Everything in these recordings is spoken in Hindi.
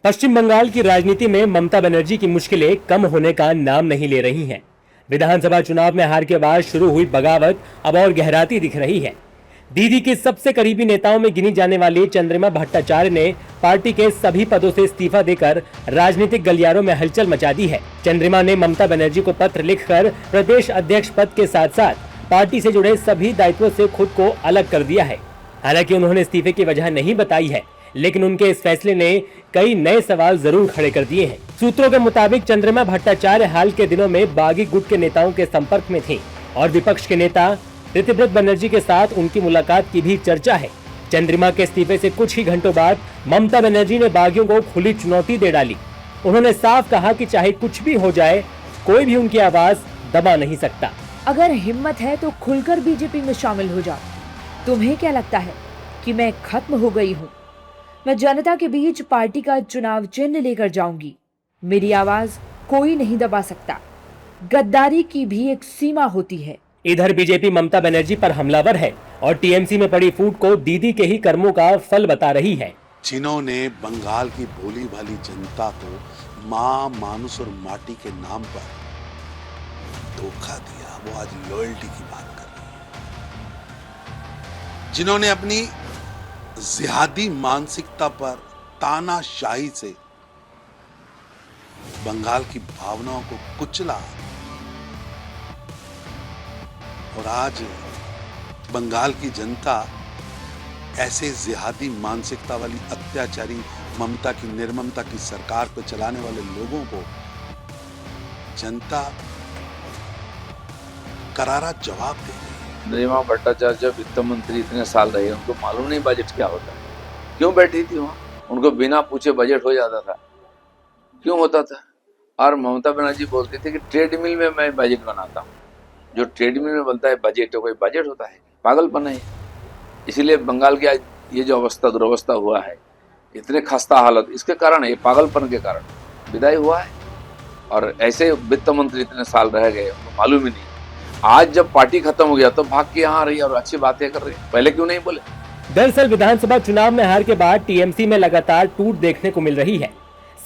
पश्चिम बंगाल की राजनीति में ममता बनर्जी की मुश्किलें कम होने का नाम नहीं ले रही हैं। विधानसभा चुनाव में हार के बाद शुरू हुई बगावत अब और गहराती दिख रही है। दीदी के सबसे करीबी नेताओं में गिनी जाने वाली चंद्रिमा भट्टाचार्य ने पार्टी के सभी पदों से इस्तीफा देकर राजनीतिक गलियारों में हलचल मचा दी है। चंद्रिमा ने ममता बनर्जी को पत्र लिखकर प्रदेश अध्यक्ष पद के साथ साथ पार्टी से जुड़े सभी दायित्वों से खुद को अलग कर दिया है। हालांकि उन्होंने इस्तीफे की वजह नहीं बताई है, लेकिन उनके इस फैसले ने कई नए सवाल जरूर खड़े कर दिए हैं। सूत्रों के मुताबिक चंद्रिमा भट्टाचार्य हाल के दिनों में बागी गुट के नेताओं के संपर्क में थी और विपक्ष के नेता ऋतिव्रत बनर्जी के साथ उनकी मुलाकात की भी चर्चा है। चंद्रिमा के इस्तीफे से कुछ ही घंटों बाद ममता बनर्जी ने बागियों को खुली चुनौती दे डाली। उन्होंने साफ कहा कि चाहे कुछ भी हो जाए, कोई भी उनकी आवाज दबा नहीं सकता। अगर हिम्मत है तो खुलकर बीजेपी में शामिल हो जाओ। तुम्हें क्या लगता है कि मैं खत्म हो गई हूँ? मैं जनता के बीच पार्टी का चुनाव चिन्ह लेकर जाऊंगी। मेरी आवाज कोई नहीं दबा सकता। गद्दारी की भी एक सीमा होती है। इधर बीजेपी ममता बनर्जी पर हमलावर है और टीएमसी में पड़ी फूट को दीदी के ही कर्मों का फल बता रही है। जिन्होंने बंगाल की भोली भाली जनता को माँ, मानुस और माटी के नाम पर धोखा दिया, वो आज लॉयल्टी की बात कर रही है। जिन्होंने अपनी जिहादी मानसिकता पर तानाशाही से बंगाल की भावनाओं को कुचला और आज बंगाल की जनता ऐसे जिहादी मानसिकता वाली अत्याचारी ममता की निर्ममता की सरकार को चलाने वाले लोगों को जनता करारा जवाब दे रही है। चंद्रिमा भट्टाचार्य जब वित्त मंत्री इतने साल रहे, उनको मालूम नहीं बजट क्या होता है? क्यों बैठी थी वहाँ? उनको बिना पूछे बजट हो जाता था। क्यों होता था? और ममता बनर्जी बोलती थी कि ट्रेडमिल में मैं बजट बनाता हूँ। जो ट्रेडमिल में बनता है बजट, तो कोई बजट होता है? पागलपन है। इसीलिए बंगाल की आज ये जो अवस्था दुरवस्था हुआ है, इतने खस्ता हालत, इसके कारण है, पागलपन के कारण विदाई हुआ है। और ऐसे वित्त मंत्री इतने साल रह गए, उनको मालूम ही नहीं। आज जब पार्टी खत्म हो गया तो भाग के यहाँ आ रही और अच्छी बातें कर रही, पहले क्यों नहीं बोले? दरअसल विधानसभा चुनाव में हार के बाद टीएमसी में लगातार टूट देखने को मिल रही है।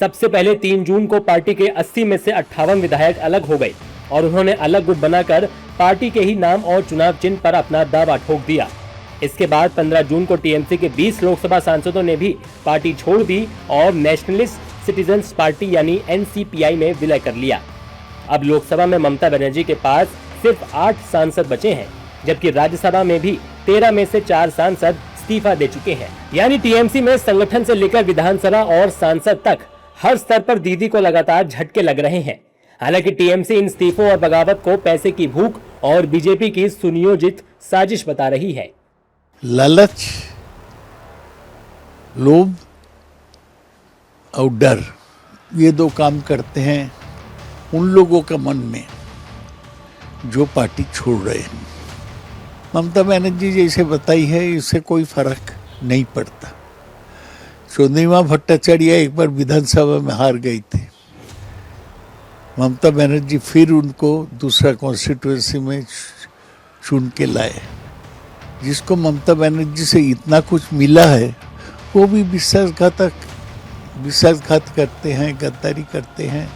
सबसे पहले 3 जून को पार्टी के 80 में से 58 विधायक अलग हो गए और उन्होंने अलग गुट बनाकर पार्टी के ही नाम और चुनाव चिन्ह पर अपना दावा ठोक दिया। इसके बाद 15 जून को टीएमसी के 20 लोकसभा सांसदों ने भी पार्टी छोड़ दी और नेशनलिस्ट सिटीजन्स पार्टी यानी एनसीपीआई में विलय कर लिया। अब लोकसभा में ममता बनर्जी के पास सिर्फ 8 सांसद बचे हैं, जबकि राज्यसभा में भी 13 में से 4 सांसद इस्तीफा दे चुके हैं। यानी टीएमसी में संगठन से लेकर विधानसभा और सांसद तक हर स्तर पर दीदी को लगातार झटके लग रहे हैं। हालांकि टीएमसी इन इस्तीफों और बगावत को पैसे की भूख और बीजेपी की सुनियोजित साजिश बता रही है। लालच, लोभ और डर, ये 2 काम करते हैं उन लोगों का मन में जो पार्टी छोड़ रहे हैं। ममता बनर्जी जैसे बताई है, इससे कोई फर्क नहीं पड़ता। चंद्रिमा भट्टाचार्य एक बार विधानसभा में हार गई थी। ममता बनर्जी फिर उनको दूसरा कॉन्स्टिट्यूएंसी में चुन के लाए। जिसको ममता बनर्जी से इतना कुछ मिला है, वो भी विश्वासघात करते हैं, गद्दारी करते हैं।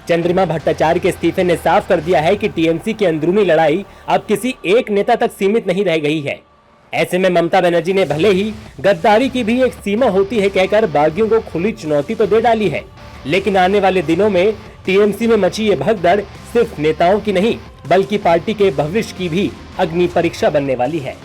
चंद्रिमा भट्टाचार्य के इस्तीफे ने साफ कर दिया है कि टीएमसी की अंदरूनी लड़ाई अब किसी एक नेता तक सीमित नहीं रह गई है। ऐसे में ममता बनर्जी ने भले ही गद्दारी की भी एक सीमा होती है कहकर बागियों को खुली चुनौती तो दे डाली है, लेकिन आने वाले दिनों में टीएमसी में मची ये भगदड़ सिर्फ नेताओं की नहीं, बल्कि पार्टी के भविष्य की भी अग्नि परीक्षा बनने वाली है।